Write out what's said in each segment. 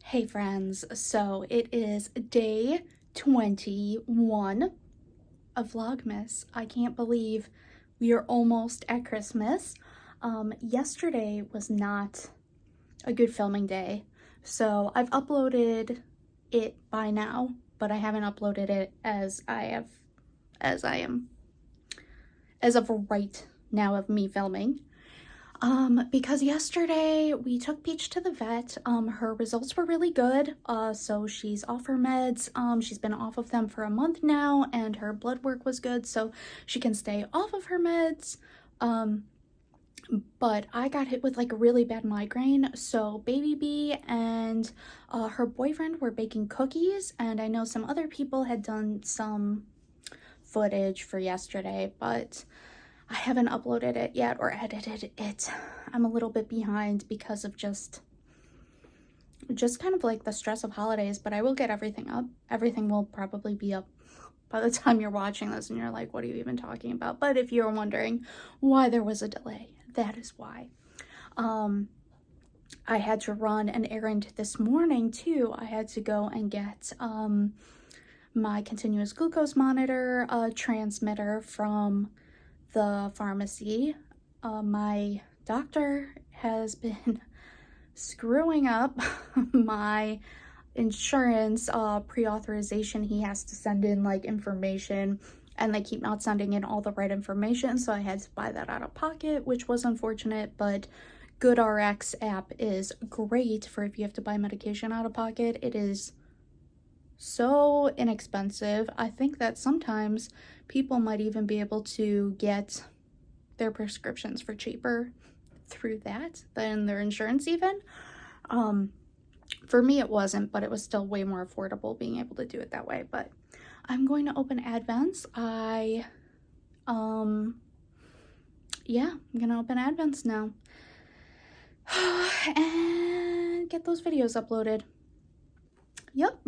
Hey friends, so it is day 21 of Vlogmas. I can't believe we are almost at Christmas. Yesterday was not a good filming day, so I've uploaded it by now, but I haven't uploaded it as of right now of me filming. Because yesterday we took Peach to the vet. Her results were really good. So she's off her meds. She's been off of them for a month now, and her blood work was good, so she can stay off of her meds. But I got hit with like a really bad migraine, so Baby Bee and her boyfriend were baking cookies, and I know some other people had done some footage for yesterday, but I haven't uploaded it yet or edited it. I'm a little bit behind because of just kind of like the stress of holidays, but I will get everything up. Everything will probably be up by the time you're watching this and you're like, what are you even talking about? But if you're wondering why there was a delay, that is why. I had to run an errand this morning too. I had to go and get my continuous glucose monitor transmitter from the pharmacy. My doctor has been screwing up my insurance pre-authorization. He has to send in like information, and they keep not sending in all the right information, so I had to buy that out of pocket, which was unfortunate. But GoodRx app is great for if you have to buy medication out of pocket. It is so inexpensive. I think that sometimes people might even be able to get their prescriptions for cheaper through that than their insurance even. For me it wasn't, but it was still way more affordable being able to do it that way. But I'm going to open Advents. I'm gonna open Advents now and get those videos uploaded. Yep.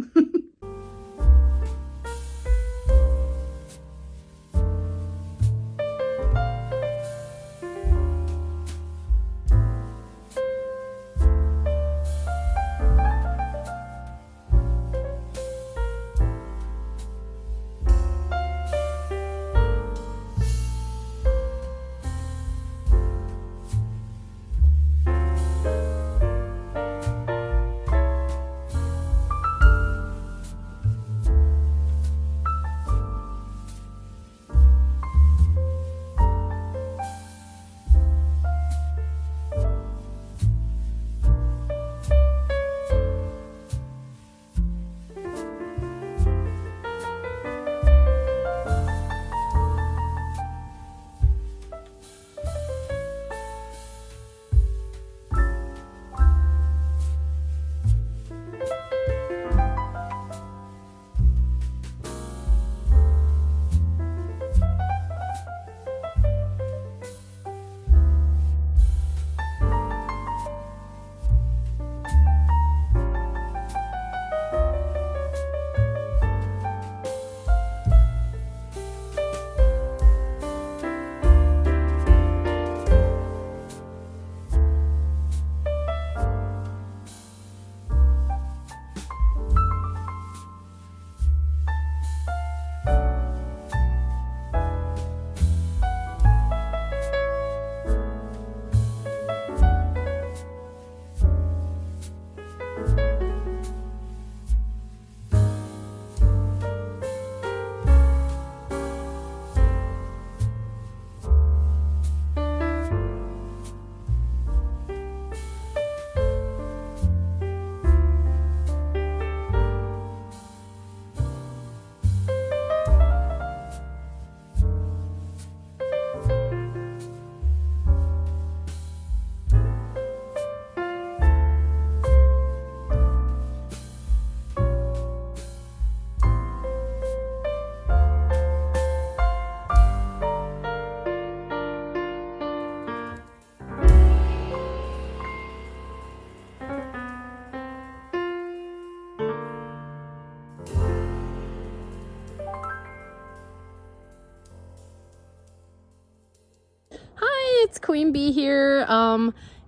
It's Queen Bee here.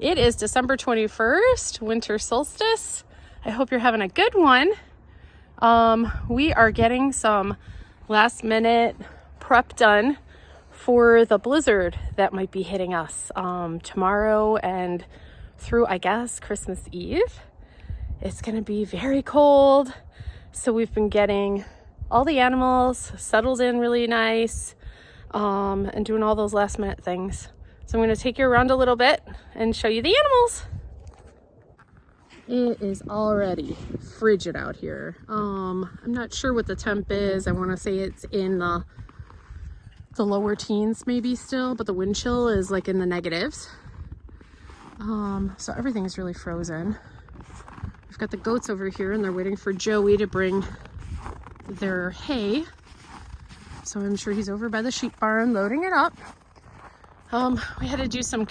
It is December 21st, winter solstice. I hope you're having a good one. We are getting some last minute prep done for the blizzard that might be hitting us tomorrow and through, I guess, Christmas Eve. It's going to be very cold. So we've been getting all the animals settled in really nice and doing all those last minute things. So I'm going to take you around a little bit and show you the animals. It is already frigid out here. I'm not sure what the temp is. I want to say it's in the lower teens maybe still, but the wind chill is like in the negatives. So everything is really frozen. We've got the goats over here and they're waiting for Joey to bring their hay. So I'm sure he's over by the sheep barn loading it up. We had to do some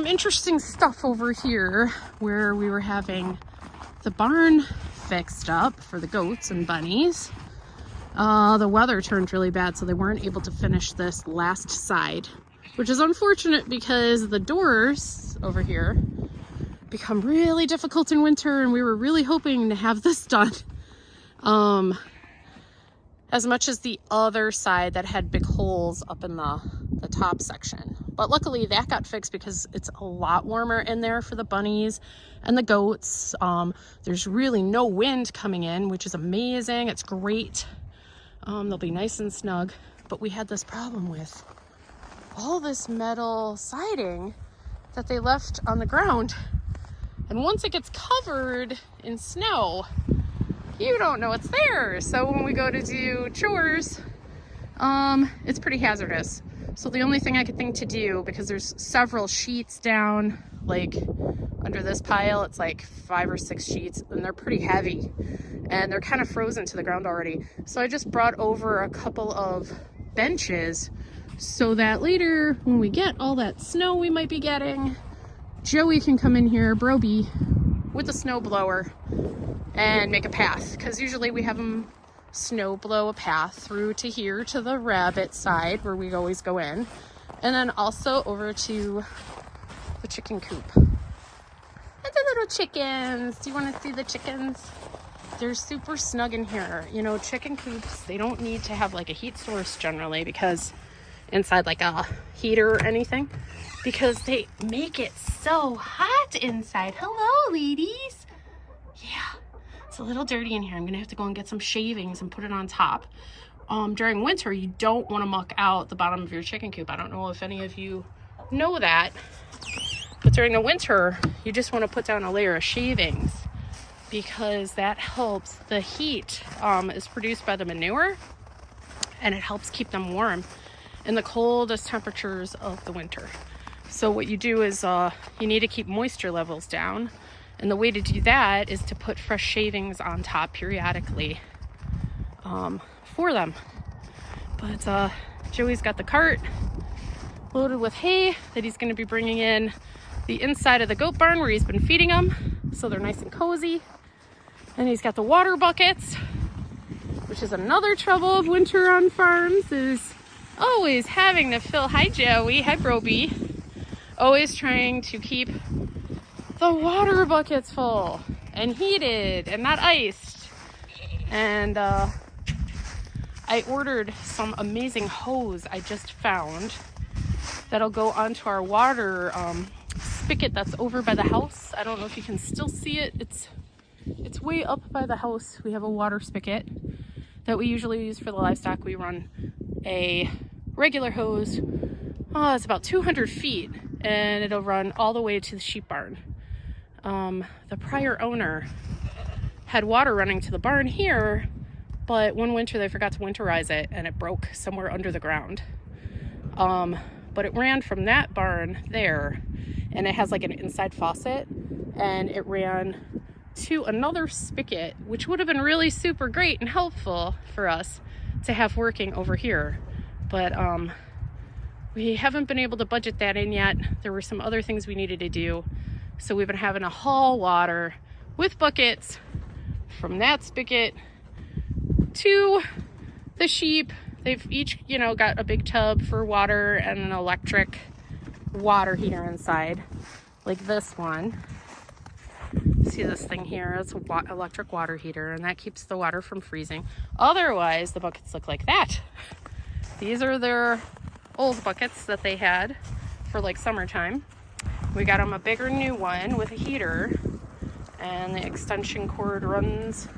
interesting stuff over here where we were having the barn fixed up for the goats and bunnies. The weather turned really bad, so they weren't able to finish this last side, which is unfortunate because the doors over here become really difficult in winter, and we were really hoping to have this done. As much as the other side that had big holes up in the top section. But luckily that got fixed because it's a lot warmer in there for the bunnies and the goats. There's really no wind coming in, which is amazing. It's great. They'll be nice and snug. But we had this problem with all this metal siding that they left on the ground. And once it gets covered in snow, you don't know it's there. So when we go to do chores, it's pretty hazardous. So the only thing I could think to do, because there's several sheets down, like under this pile, it's like 5 or 6 sheets, and they're pretty heavy and they're kind of frozen to the ground already. So I just brought over a couple of benches so that later when we get all that snow we might be getting, Joey can come in here, Brobee, with a snow blower and make a path, because usually we have them snow blow a path through to here to the rabbit side where we always go in, and then also over to the chicken coop. And the little chickens, do you want to see the chickens? They're super snug in here. You know, chicken coops, they don't need to have like a heat source generally, because inside like a heater or anything, because they make it so hot inside. Hello ladies. Yeah, it's a little dirty in here. I'm gonna have to go and get some shavings and put it on top. During winter, you don't want to muck out the bottom of your chicken coop. I don't know if any of you know that, but during the winter, you just want to put down a layer of shavings, because that helps. The heat is produced by the manure, and it helps keep them warm in the coldest temperatures of the winter. So what you do is you need to keep moisture levels down. And the way to do that is to put fresh shavings on top periodically for them. But Joey's got the cart loaded with hay that he's going to be bringing in the inside of the goat barn where he's been feeding them, so they're nice and cozy. And he's got the water buckets, which is another trouble of winter on farms, is always having to fill. Hi Joey, hi Brobee. Always trying to keep the water buckets full and heated and not iced. And I ordered some amazing hose I just found that'll go onto our water spigot that's over by the house. I don't know if you can still see it. It's way up by the house. We have a water spigot that we usually use for the livestock. We run a regular hose. It's about 200 feet and it'll run all the way to the sheep barn. The prior owner had water running to the barn here, but one winter they forgot to winterize it and it broke somewhere under the ground. But it ran from that barn there, and it has like an inside faucet, and it ran to another spigot, which would have been really super great and helpful for us to have working over here. But we haven't been able to budget that in yet. There were some other things we needed to do. So we've been having to haul water with buckets from that spigot to the sheep. They've each, got a big tub for water and an electric water heater inside, like this one. See this thing here? It's a electric water heater, and that keeps the water from freezing. Otherwise, the buckets look like that. These are their old buckets that they had for like summertime. We got them a bigger new one with a heater, and the extension cord runs,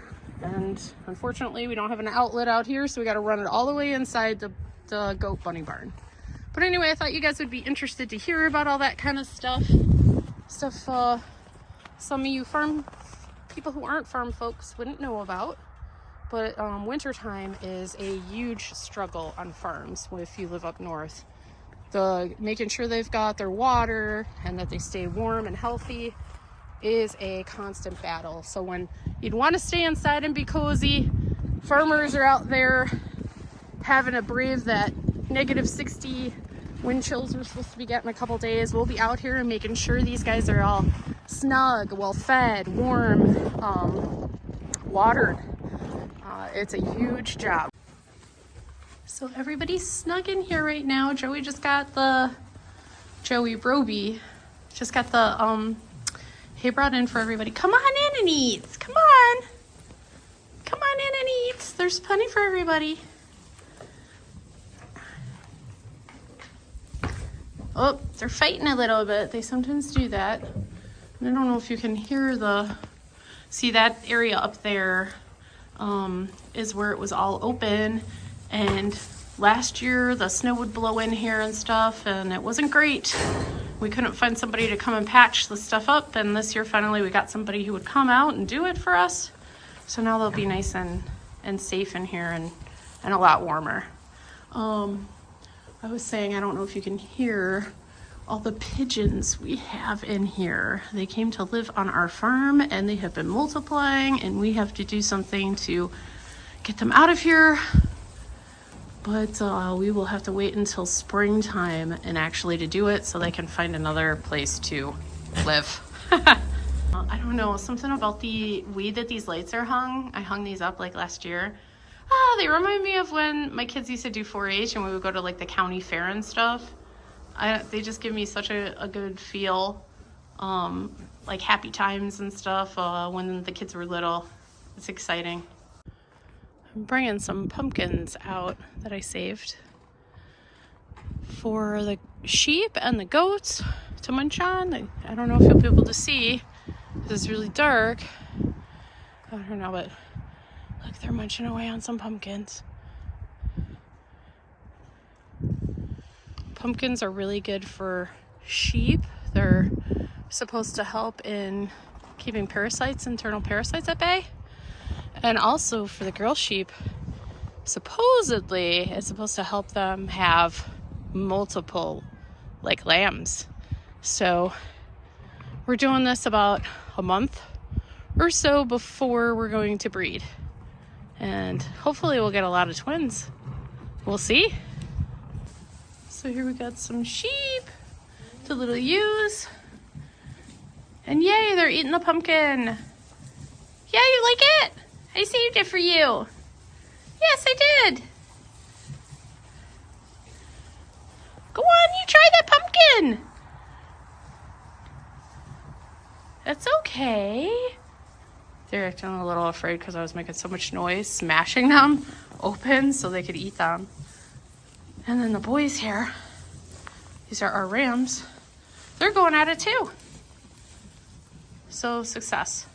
and unfortunately we don't have an outlet out here, so we got to run it all the way inside the goat bunny barn. But anyway, I thought you guys would be interested to hear about all that kind of stuff some of you farm people who aren't farm folks wouldn't know about. But wintertime is a huge struggle on farms if you live up north. Making sure they've got their water and that they stay warm and healthy is a constant battle. So when you'd want to stay inside and be cozy, farmers are out there having to brave that -60 wind chills we're supposed to be getting a couple days. We'll be out here and making sure these guys are all snug, well fed, warm, watered. It's a huge job. So everybody's snug in here right now. Joey Roby just got the hay brought in for everybody. Come on in and eat. Come on. Come on in and eat. There's plenty for everybody. Oh, they're fighting a little bit. They sometimes do that. I don't know if you can hear see that area up there is where it was all open, and last year the snow would blow in here and stuff, and it wasn't great. We couldn't find somebody to come and patch the stuff up, and this year finally we got somebody who would come out and do it for us. So now they'll be nice and safe in here and a lot warmer. I was saying, I don't know if you can hear all the pigeons we have in here. They came to live on our farm and they have been multiplying, and we have to do something to get them out of here. But we will have to wait until springtime and actually to do it so they can find another place to live. I don't know, something about the way that these lights are hung. I hung these up like last year. They remind me of when my kids used to do 4-H and we would go to like the county fair and stuff. They just give me such a good feel, like happy times and stuff when the kids were little. It's exciting. I'm bringing some pumpkins out that I saved for the sheep and the goats to munch on. I don't know if you'll be able to see because it's really dark. I don't know, but look, they're munching away on some pumpkins. Pumpkins are really good for sheep. They're supposed to help in keeping parasites, internal parasites at bay. And also for the girl sheep, supposedly it's supposed to help them have multiple like lambs. So we're doing this about a month or so before we're going to breed. And hopefully we'll get a lot of twins. We'll see. So here we got some sheep, the little ewes. And yay, they're eating the pumpkin. Yeah, you like it? I saved it for you. Yes, I did. Go on, you try that pumpkin. That's okay. They're acting a little afraid because I was making so much noise, smashing them open so they could eat them. And then the boys here, these are our rams, they're going at it too. So success.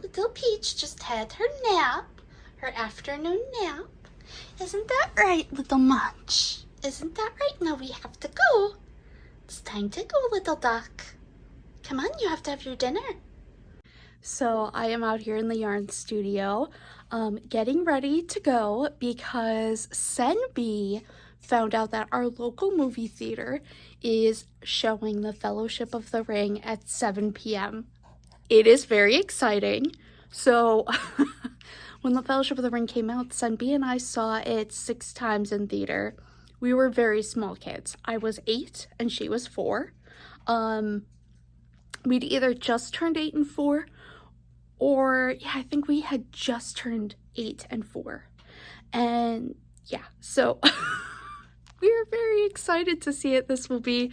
Little Peach just had her nap, her afternoon nap. Isn't that right, little Munch? Isn't that right? Now we have to go. It's time to go, little duck. Come on, you have to have your dinner. So I am out here in the yarn studio, getting ready to go because Senbee found out that our local movie theater is showing The Fellowship of the Ring at 7 p.m. It is very exciting. So when The Fellowship of the Ring came out, Senbee and I saw it 6 times in theater. We were very small kids. I was 8 and she was 4. We'd either just turned 8 and 4, or yeah, I think we had just turned 8 and 4. And yeah, so we are very excited to see it. This will be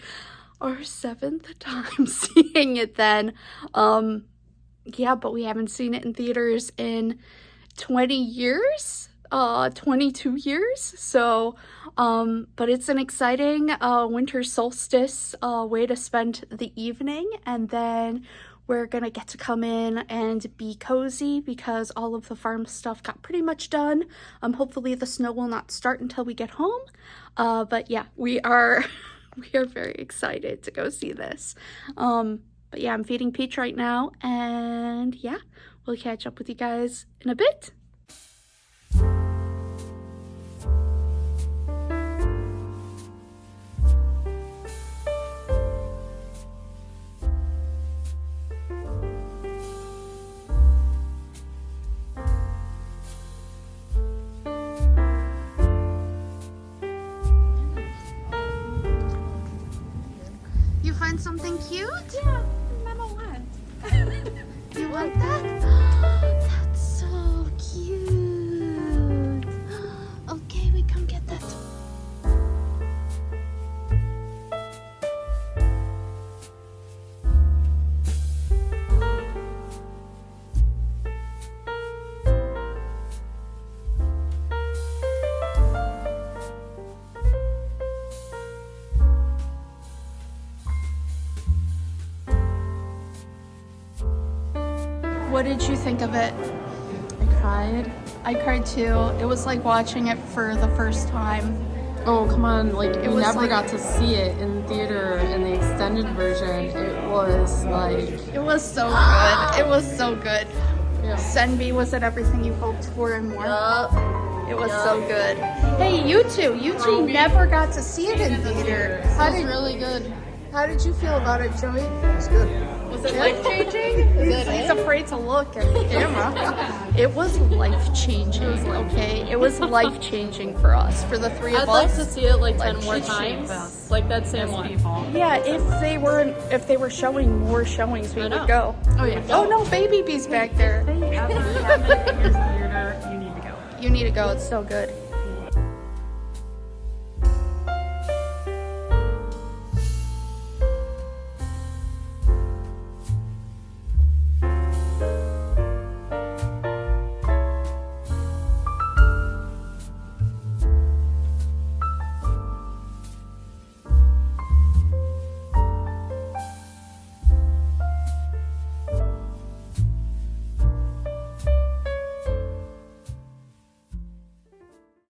our 7th time seeing it then. Yeah, but we haven't seen it in theaters in 20 years, 22 years. So, but it's an exciting winter solstice way to spend the evening, and then we're gonna get to come in and be cozy because all of the farm stuff got pretty much done. Hopefully the snow will not start until we get home. But yeah, we are very excited to go see this. But yeah, I'm feeding Peach right now, and yeah, we'll catch up with you guys in a bit. You find something cute? Yeah, Mama wants. You want that? That's so cute. Okay, we come get that. What did you think of it? I cried. I cried too. It was like watching it for the first time. Oh, come on. Like, we was never like- got to see it in theater in the extended version. It was like, It was so good. It was so good. yeah. Senbi was it everything you hoped for and more? Yup. It was so good. Hey, you two never got to see it in theater. It was really good. How did you feel about it, Joey? It's good. Was it life-changing? He's afraid to look at the camera. It was life-changing, okay? It was life-changing for us, for the three of I'd like us. to see it like 10 Like, more it times. shapes Like that same one. Yeah, if they were showing more showings, we I would know. go. Oh, yeah. Oh no, Baby Bee's back there. If they ever have it in your theater, you need to go. You need to go, it's so good.